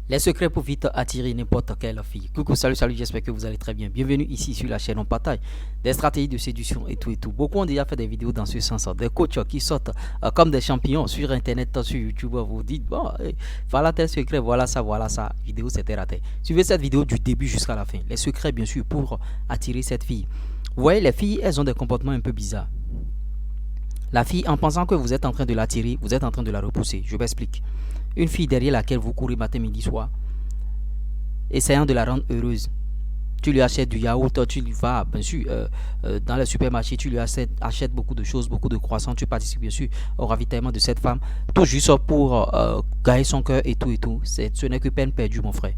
Les secrets pour vite attirer n'importe quelle fille. Coucou, salut, salut, j'espère que vous allez très bien. Bienvenue ici sur la chaîne On Partage des stratégies de séduction et tout et tout. Beaucoup ont déjà fait des vidéos dans ce sens. Des coachs qui sortent comme des champions sur internet, sur YouTube. Vous dites, bon, voilà tel secret, voilà ça, voilà ça. Vidéo, c'était raté. Suivez cette vidéo du début jusqu'à la fin. Les secrets, bien sûr, pour attirer cette fille. Vous voyez, les filles, elles ont des comportements un peu bizarres. La fille, en pensant que vous êtes en train de l'attirer, vous êtes en train de la repousser. Je m'explique. Une fille derrière laquelle vous courez matin, midi, soir, essayant de la rendre heureuse. Tu lui achètes du yaourt, tu lui vas, bien sûr, dans le supermarché, tu lui achètes beaucoup de choses, beaucoup de croissants, tu participes bien sûr au ravitaillement de cette femme, tout juste pour gagner son cœur et tout et tout. Ce n'est que peine perdue, mon frère.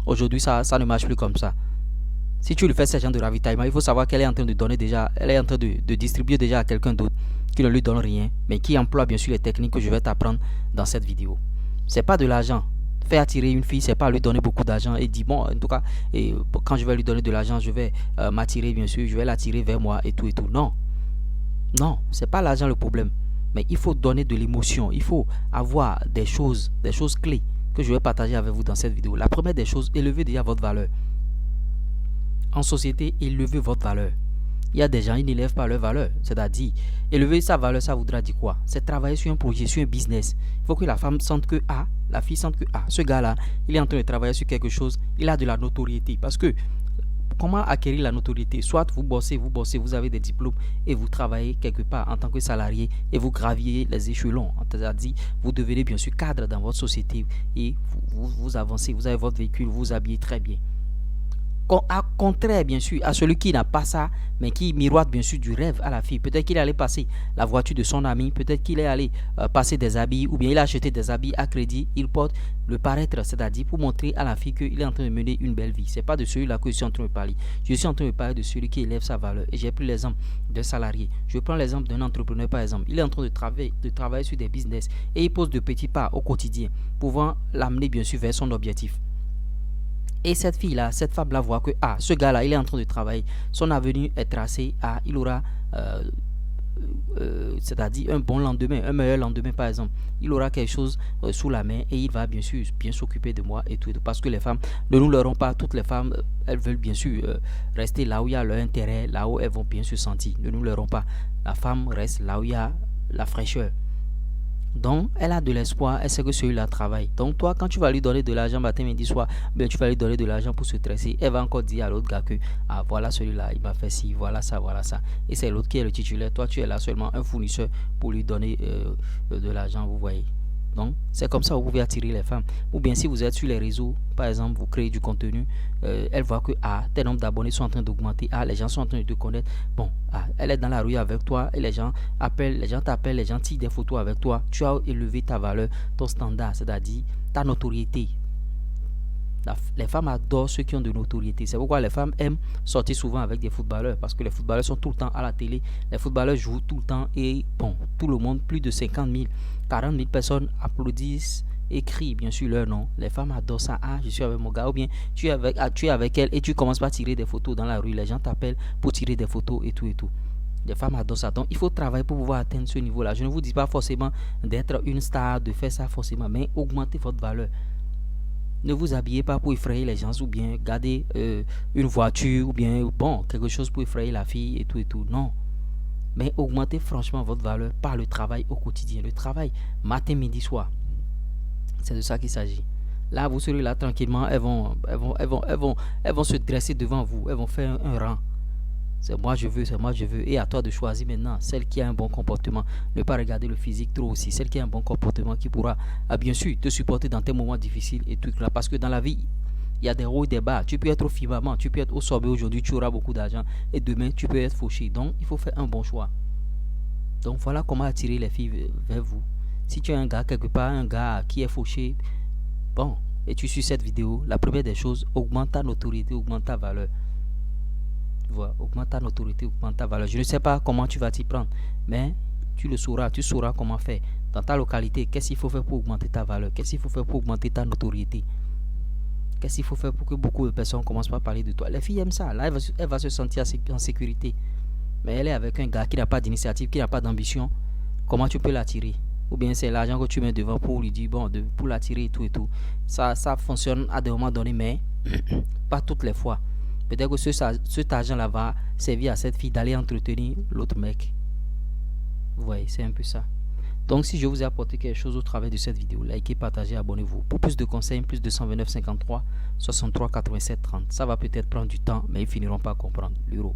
Aujourd'hui, ça ne marche plus comme ça. Si tu lui fais ce genre de ravitaillement, il faut savoir qu'elle est en train de donner déjà, elle est en train de distribuer déjà à quelqu'un d'autre qui ne lui donne rien, mais qui emploie bien sûr les techniques que je vais t'apprendre dans cette vidéo. C'est pas de l'argent. Faire attirer une fille, c'est pas lui donner beaucoup d'argent et dire bon, en tout cas, quand je vais lui donner de l'argent, je vais m'attirer bien sûr, je vais l'attirer vers moi et tout et tout. Non, non, c'est pas l'argent le problème. Mais il faut donner de l'émotion, il faut avoir des choses clés que je vais partager avec vous dans cette vidéo. La première des choses, élevez déjà votre valeur. En société, élevez votre valeur. Il y a des gens, ils n'élèvent pas leur valeur. C'est-à-dire, élever sa valeur, ça voudra dire quoi? C'est travailler sur un projet, sur un business. Il faut que la femme sente que, ah, la fille sente que, ah, ce gars-là, il est en train de travailler sur quelque chose, il a de la notoriété. Parce que, comment acquérir la notoriété? Soit vous bossez, vous avez des diplômes et vous travaillez quelque part en tant que salarié et vous graviez les échelons. C'est-à-dire, vous devenez bien sûr cadre dans votre société et vous avancez, vous avez votre véhicule, vous vous habillez très bien. À contraire bien sûr à celui qui n'a pas ça mais qui miroite bien sûr du rêve à la fille. Peut-être qu'il est allé passer la voiture de son ami, peut-être qu'il est allé passer des habits ou bien il a acheté des habits à crédit, il porte le paraître, c'est-à-dire pour montrer à la fille qu'il est en train de mener une belle vie. C'est pas de celui-là que je suis en train de parler. Je suis en train de parler de celui qui élève sa valeur. Et j'ai pris l'exemple d'un salarié. Je prends l'exemple d'un entrepreneur par exemple. Il est en train de travailler sur des business et il pose de petits pas au quotidien, pouvant l'amener bien sûr vers son objectif. Et cette fille-là, cette femme-là voit que ah, ce gars-là, il est en train de travailler. Son avenir est tracé. Ah, il aura, c'est-à-dire un bon lendemain, un meilleur lendemain par exemple. Il aura quelque chose sous la main et il va bien sûr bien s'occuper de moi et tout. Parce que les femmes, ne nous leurrons pas, toutes les femmes, elles veulent bien sûr rester là où il y a leur intérêt, là où elles vont bien se sentir. Ne nous leurrons pas. La femme reste là où il y a la fraîcheur. Donc, elle a de l'espoir, elle sait que celui-là travaille. Donc, toi, quand tu vas lui donner de l'argent matin, midi, soir, bien, tu vas lui donner de l'argent pour se stresser. Elle va encore dire à l'autre gars que, ah, voilà celui-là, il m'a fait ci, voilà ça, voilà ça. Et c'est l'autre qui est le titulaire. Toi, tu es là seulement un fournisseur pour lui donner de l'argent, vous voyez. Donc, c'est comme ça que vous pouvez attirer les femmes. Ou bien, si vous êtes sur les réseaux, par exemple, vous créez du contenu, elle voit que ah, tes nombres d'abonnés sont en train d'augmenter. Ah, les gens sont en train de te connaître. Bon, ah, elle est dans la rue avec toi et les gens t'appellent, les gens tirent des photos avec toi. Tu as élevé ta valeur, ton standard, c'est-à-dire ta notoriété. Les femmes adorent ceux qui ont de notoriété. C'est pourquoi les femmes aiment sortir souvent avec des footballeurs. Parce que les footballeurs sont tout le temps à la télé. Les footballeurs jouent tout le temps. Et bon, tout le monde, plus de 50 000, 40 000 personnes applaudissent et crient bien sûr leur nom. Les femmes adorent ça. Ah, je suis avec mon gars. Ou bien tu es avec elle et tu commences par tirer des photos dans la rue. Les gens t'appellent pour tirer des photos et tout et tout. Les femmes adorent ça. Donc, il faut travailler pour pouvoir atteindre ce niveau-là. Je ne vous dis pas forcément d'être une star, de faire ça forcément, mais augmenter votre valeur. Ne vous habillez pas pour effrayer les gens ou bien garder une voiture ou bien bon, quelque chose pour effrayer la fille et tout et tout. Non. Mais augmentez franchement votre valeur par le travail au quotidien. Le travail matin, midi, soir. C'est de ça qu'il s'agit. Là, vous serez là tranquillement. Elles vont se dresser devant vous. Elles vont faire un rang. C'est moi je veux, c'est moi je veux. Et à toi de choisir maintenant celle qui a un bon comportement. Ne pas regarder le physique trop aussi. Celle qui a un bon comportement qui pourra, bien sûr, te supporter dans tes moments difficiles et tout là. Parce que dans la vie, il y a des hauts et des bas. Tu peux être au firmament, tu peux être au sommet aujourd'hui, tu auras beaucoup d'argent. Et demain, tu peux être fauché. Donc, il faut faire un bon choix. Donc, voilà comment attirer les filles vers vous. Si tu as un gars quelque part, un gars qui est fauché, bon, et tu suis cette vidéo, la première des choses, augmente ta notoriété, augmente ta valeur. Voilà, augmente ta notoriété, augmente ta valeur. Je ne sais pas comment tu vas t'y prendre, mais tu le sauras, tu sauras comment faire. Dans ta localité, qu'est-ce qu'il faut faire pour augmenter ta valeur? Qu'est-ce qu'il faut faire pour augmenter ta notoriété? Qu'est-ce qu'il faut faire pour que beaucoup de personnes commencent par parler de toi? Les filles aiment ça. Là, elle va se sentir en sécurité. Mais elle est avec un gars qui n'a pas d'initiative, qui n'a pas d'ambition. Comment tu peux l'attirer? ou bien c'est l'argent que tu mets devant pour lui dire, bon, pour l'attirer et tout et tout. Ça fonctionne à des moments donnés, mais pas toutes les fois. Peut-être que cet argent-là va servir à cette fille d'aller entretenir l'autre mec. Vous voyez, c'est un peu ça. Donc si je vous ai apporté quelque chose au travers de cette vidéo, likez, partagez, abonnez-vous. Pour plus de conseils, plus de 129 53 63 87 30. Ça va peut-être prendre du temps, mais ils finiront par comprendre l'euro.